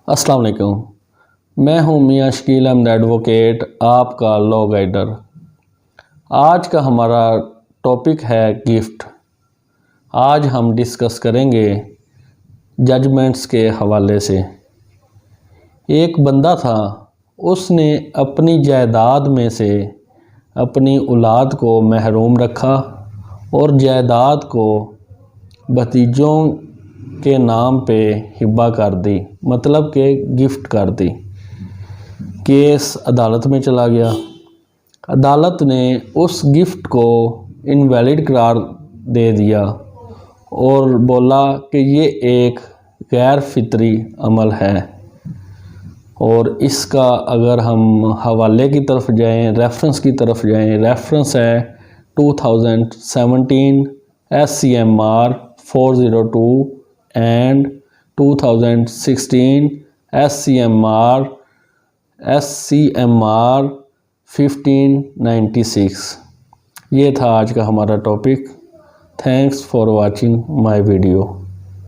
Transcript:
السلام علیکم، میں ہوں میاں شکیل احمد ایڈوکیٹ، آپ کا لا گائیڈر۔ آج کا ہمارا ٹاپک ہے گیفٹ۔ آج ہم ڈسکس کریں گے ججمنٹس کے حوالے سے۔ ایک بندہ تھا، اس نے اپنی جائیداد میں سے اپنی اولاد کو محروم رکھا اور جائیداد کو بتجوں کے نام پہ ہبہ کر دی، مطلب کہ گفٹ کر دی۔ کیس عدالت میں چلا گیا۔ عدالت نے اس گفٹ کو invalid قرار دے دیا اور بولا کہ یہ ایک غیر فطری عمل ہے۔ اور اس کا اگر ہم حوالے کی طرف جائیں، ریفرنس کی طرف جائیں، ریفرنس ہے 2017 SCMR 402 اینڈ 2016 SCMR 1596۔ یہ تھا آج کا ہمارا topic. Thanks for watching my video.